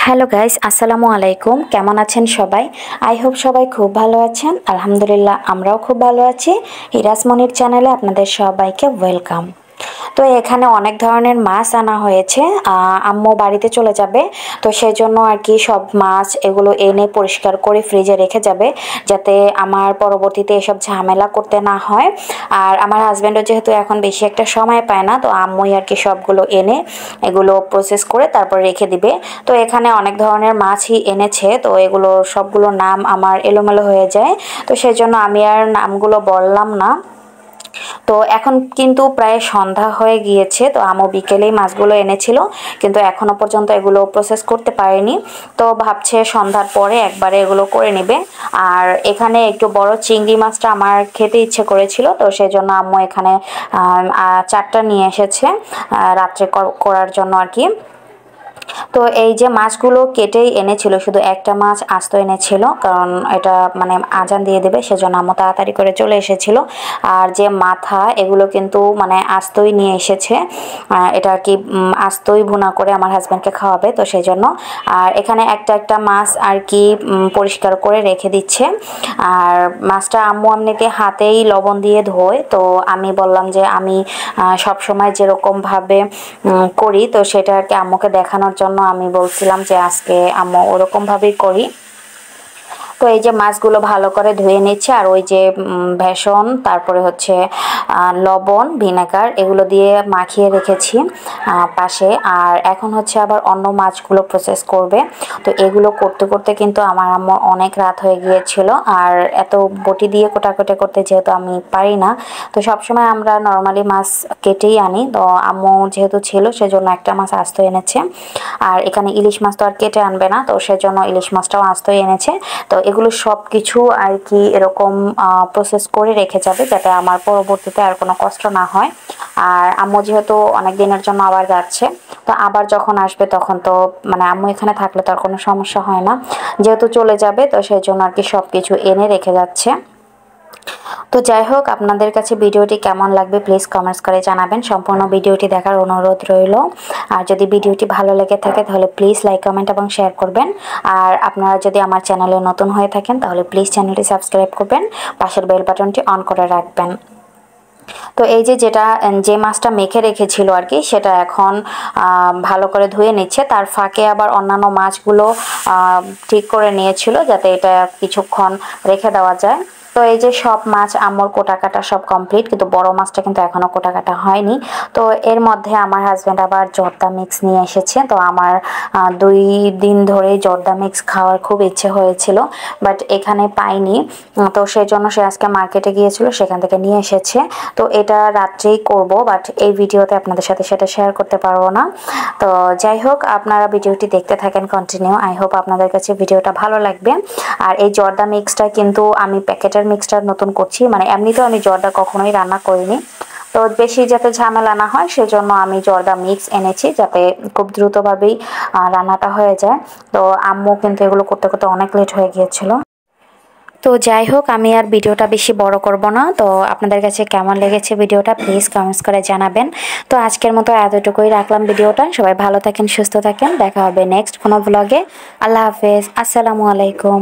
Hello guys, আসসালামু আলাইকুম। কেমন আছেন সবাই? আই হোপ সবাই খুব ভালো আছেন। আলহামদুলিল্লাহ, আমরাও খুব ভালো আছি। হিরাজ মনির চ্যানেলে আপনাদের সবাইকে ওয়েলকাম। তো এখানে অনেক ধরনের মাছ আনা হয়েছে। আম্মু বাড়িতে চলে যাবে, তো সেই জন্য আর কি সব মাছ এগুলো এনে পরিষ্কার করে ফ্রিজে রেখে যাবে, যাতে আমার পরবর্তীতে এসব ঝামেলা করতে না হয়। আর আমার হাজব্যান্ডও যেহেতু এখন বেশি একটা সময় পায় না, তো আম্মুই আর কি সবগুলো এনে এগুলো প্রসেস করে তারপর রেখে দিবে। তো এখানে অনেক ধরনের মাছই এনেছে, তো এগুলো সবগুলো নাম আমার এলোমেলো হয়ে যায়, তো সেই জন্য আমি আর নামগুলো বললাম না। তো এখন কিন্তু প্রায় সন্ধ্যা হয়ে গিয়েছে, তো আম্মু বিকেলেই মাছগুলো এনেছিল, কিন্তু এখনো পর্যন্ত এগুলো প্রসেস করতে পারেনি। তো ভাবছে সন্ধ্যার পরে একবারে এগুলো করে নেবে। আর এখানে একটু বড় চিংড়ি মাছটা আমার খেতে ইচ্ছে করেছিল, তো সেই জন্য আম্মু এখানে 4টা নিয়ে এসেছে রাত্রে করার জন্য আর কি। তো এই যে মাছগুলো কেটেই এনেছিল, শুধু একটা মাছ আস্ত এনেছিল, কারণ এটা মানে আজান দিয়ে দেবে, সেজন্য আম্মু তাড়াতাড়ি করে চলে এসেছিল। আর যে মাথা এগুলো কিন্তু মানে আস্তই নিয়ে এসেছে, এটা আর কি আস্তই ভুনা করে আমার হাজব্যান্ডকে খাওয়াবে, তো সেই জন্য। আর এখানে একটা একটা মাছ আর কি পরিষ্কার করে রেখে দিচ্ছে। আর মাছটা আম্মু এমনিতে হাতেই লবণ দিয়ে ধোয়, তো আমি বললাম যে আমি সব সময় যেরকম ভাবে করি, তো সেটা আর কি আম্মুকে দেখানোর জন্য আমি বলছিলাম যে আজকে আম্মু ওরকম ভাবেই করি। তো এই যে মাছগুলো ভালো করে ধুয়ে নিচ্ছে, আর ওই যে বেসন, তারপরে হচ্ছে লবণ, ভিনেগার এগুলো দিয়ে মাখিয়ে রেখেছি পাশে। আর এখন হচ্ছে আবার অন্য মাছগুলো প্রসেস করবে। তো এগুলো করতে করতে কিন্তু আমার আম্মু অনেক রাত হয়ে গিয়েছিল। আর এত বটি দিয়ে কোটাকুটি করতে যেহেতু আমি পারি না, তো সবসময় আমরা নর্মালি মাছ কেটেই আনি। তো আম্মু যেহেতু ছিল সেজন্য একটা মাছ আস্ত এনেছে। আর এখানে ইলিশ মাছ তো আর কেটে আনবে না, তো সেজন্য ইলিশ মাছটাও আস্তই এনেছে। তো এগুলো সব কিছু আর কি এরকম প্রসেস করে রেখে যাবে, যাতে আমার পরবর্তীতে আর কোনো কষ্ট না হয়। আর আম্মু যেহেতু অনেক দিনের জন্য আবার যাচ্ছে, তো আবার যখন আসবে তখন তো মানে আম্মু এখানে থাকলে তো আর কোনো সমস্যা হয় না, যেহেতু চলে যাবে, তো সেই জন্য আর কি সব কিছু এনে রেখে যাচ্ছে। তো যাই হোক, আপনাদের কাছে ভিডিওটি কেমন লাগবে প্লিজ কমেন্টস করে জানাবেন। সম্পূর্ণ ভিডিওটি দেখার অনুরোধ রইল। আর যদি ভিডিওটি ভালো লেগে থাকে তাহলে প্লিজ লাইক, কমেন্ট এবং শেয়ার করবেন। আর আপনারা যদি আমার চ্যানেলে নতুন হয়ে থাকেন তাহলে প্লিজ চ্যানেলটি সাবস্ক্রাইব করবেন, পাশের বেল বাটনটি অন করে রাখবেন। তো এই যে যে মাছটা মেখে রেখেছিল আর কি, সেটা এখন ভালো করে ধুয়ে নিচ্ছে। তার ফাঁকে আবার অন্যান্য মাছগুলো ঠিক করে নিয়েছিল, যাতে এটা কিছুক্ষণ রেখে দেওয়া যায়। তো এই যে সব মাছ আম্মুর কোটা কাটা সব কমপ্লিট, কিন্তু বড় মাছটা কিন্তু এখনো কোটা কাটা হয়নি। তো এর মধ্যে আমার হাজব্যান্ড আবার জর্দা মিক্স নিয়ে এসেছে। তো আমার 2 দিন ধরে জর্দা মিক্স খাওয়ার খুব ইচ্ছে হয়েছিল, বাট এখানে পাইনি। তো সেই জন্য সে আজকে মার্কেটে গিয়েছিল, সেখান থেকে নিয়ে এসেছে। তো এটা রাত্রেই করব, বাট এই ভিডিওতে আপনাদের সাথে সেটা শেয়ার করতে পারবো না। তো যাই হোক, আপনারা ভিডিওটি দেখতে থাকেন কন্টিনিউ। আই হোপ আপনাদের কাছে ভিডিওটা ভালো লাগবে। আর এই জর্দা মিক্সটা কিন্তু আমি প্যাকেটের মিক্সটা নতুন করছি, মানে এমনিতেও আমি জর্দা কখনোই রান্না করিনি। তো বেশি যাতে ঝামেলা না হয় সেজন্য আমি জর্দা মিক্স এনেছি, যাতে খুব দ্রুতভাবেই রান্নাটা হয়ে যায়। তো আম্মু কিন্তু এগুলো করতে করতে অনেক লেট হয়ে গিয়েছিল। তো যাই হোক, আমি আর ভিডিওটা বেশি বড় করব না। তো আপনাদের কাছে কেমন লেগেছে ভিডিওটা প্লিজ কমেন্টস করে জানাবেন। তো আজকের মতো এতটুকুই রাখলাম ভিডিওটা। সবাই ভালো থাকেন, সুস্থ থাকেন, দেখা হবে নেক্সট কোনো ব্লগে। আল্লাহ হাফেজ, আসসালামু আলাইকুম।